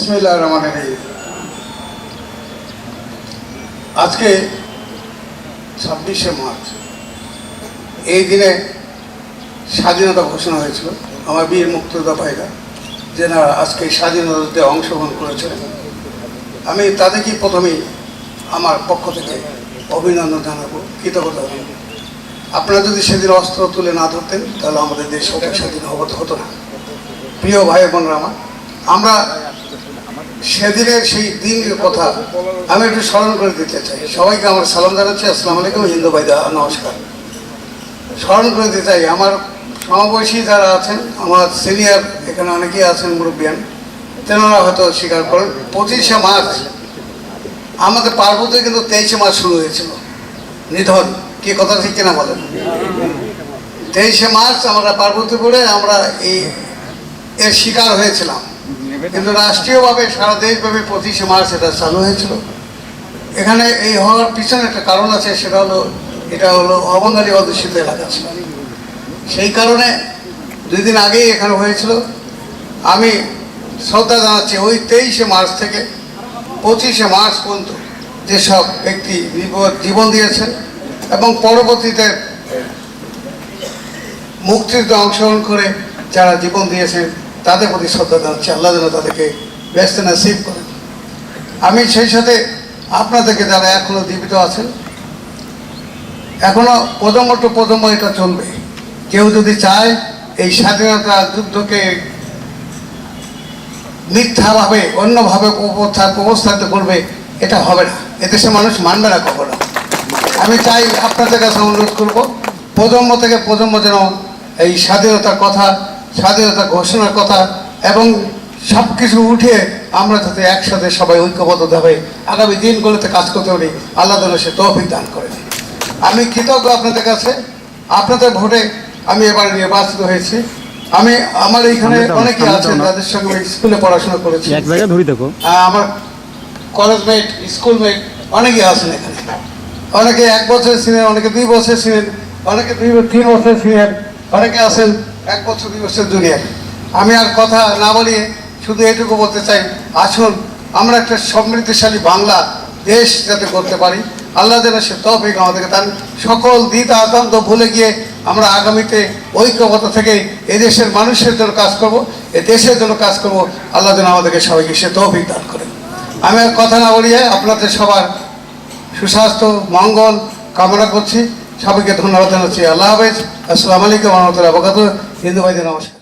বিসমিল্লাহির রহমানির রহিম। আজকে 26শে মার্চ, এই দিনে স্বাধীনতা ঘোষণা হয়েছিল। আমার বীর মুক্তিযোদ্ধা ভাইরা যারা আজকে স্বাধীনতাতে অংশগ্রহণ করেছিলেন, আমি তাদেরকে প্রথমেই আমার পক্ষ থেকে অভিনন্দন জানাবো, কৃতজ্ঞতা জানাবো। আপনারা যদি সেদিন অস্ত্র তুলে না ধরতেন তাহলে আমাদের দেশ স্বাধীন হতো না। প্রিয় ভাই বোনরা আমার, আমরা সেদিনের সেই দিনের কথা আমি একটু স্মরণ করে দিতে চাই। সবাইকে আমার সালাম জানাচ্ছি, আসসালামু আলাইকুম। হিন্দু ভাইরা নমস্কার। স্মরণ করে দিতে চাই আমার সমবয়সী যারা আছেন, আমার সিনিয়র এখানে অনেকেই আছেন, মুরব্বিয়ান, তেনারা হয়তো স্বীকার করেন। 25শে মার্চ আমাদের পার্বত্য কিন্তু 23শে মার্চ শুরু হয়েছিল নিধন। কি কথা ঠিক কিনা বলেন? 23শে মার্চ আমরা পার্বতীপুরে আমরা এর শিকার হয়েছিলাম, কিন্তু রাষ্ট্রীয়ভাবে সারা দেশব্যাপী 25শে মার্চ এটা চালু হয়েছিল। এখানে এই হওয়ার পিছনে একটা কারণ আছে, সেটা হলো এটা হলো অবাঙালি অধ্যুষিত এলাকা ছিল। সেই কারণে 2 দিন আগেই এখানে হয়েছিল। আমি শ্রদ্ধা জানাচ্ছি ওই 23শে মার্চ থেকে 25শে মার্চ পর্যন্ত যেসব ব্যক্তি জীবন দিয়েছেন এবং পরবর্তীতে মুক্তিযুদ্ধে অংশগ্রহণ করে যারা জীবন দিয়েছেন তাদের প্রতি শ্রদ্ধা জানাচ্ছি। আল্লাহ যেন তাদেরকে ব্যস্ত নসিব করেন। আমি সেই সাথে আপনাদেরকে যারা এখনো জীবিত আছেন, এখনো প্রজন্ম টু প্রজন্ম এটা চলবে। কেউ যদি চায় এই স্বাধীনতা যুদ্ধকে মিথ্যাভাবে অন্যভাবে উপস্থাপিত করবে, এটা হবে না। এদেশের মানুষ মানবে না কখনো। আমি চাই আপনাদের কাছে অনুরোধ করব, প্রজন্ম থেকে প্রজন্ম যেন এই স্বাধীনতার কথা, স্বাধীনতা ঘোষণার কথা এবং সব কিছু উঠে আমরা যাতে একসাথে সবাই ঐক্যবদ্ধভাবে আগামী দিনগুলোতে কাজ করতে পারি, আল্লাহ যেন সে তৌফিক দান করেন। আমি কৃতজ্ঞ আপনাদের কাছে। আপনাদের ভোটে আমি এবার নির্বাচিত হয়েছি। আমার এইখানে অনেকে আছেন যাদের সঙ্গে স্কুলে পড়াশোনা করেছি, আমার কলেজ মেট, স্কুল মেট অনেকে আছেন এখানে। অনেকে 1 বছর সিনিয়র, অনেকে 2 বছর সিনিয়র, অনেকে 3 বছর সিনিয়র, অনেকে আছেন 1 বছর 2 বছর জুনিয়র। আমি আর কথা না বলিয়ে শুধু এটুকু বলতে চাই, আসুন আমরা একটা সমৃদ্ধশালী বাংলা দেশ যাতে করতে পারি, আল্লাহ যেন সে তৌফিক আমাদেরকে তার সকল দ্বিধা আতঙ্ক ভুলে গিয়ে আমরা আগামীতে ঐক্যবদ্ধ থেকে এদেশের মানুষের জন্য কাজ করব, এ দেশের জন্য কাজ করব। আল্লাহ যেন আমাদেরকে সবাইকে সে তৌফিক দান করেন। আমি আর কথা না বলিয়ে আপনাদের সবার সুস্বাস্থ্য মঙ্গল কামনা করছি। সবাইকে ধন্যবাদ জানাচ্ছি। আল্লাহ হাফেজ। আসসালামু আলাইকুম ওয়া রাহমাতুল্লাহি ওয়া বারাকাতুহু। হিন্দু ভাইদের নমস্কার।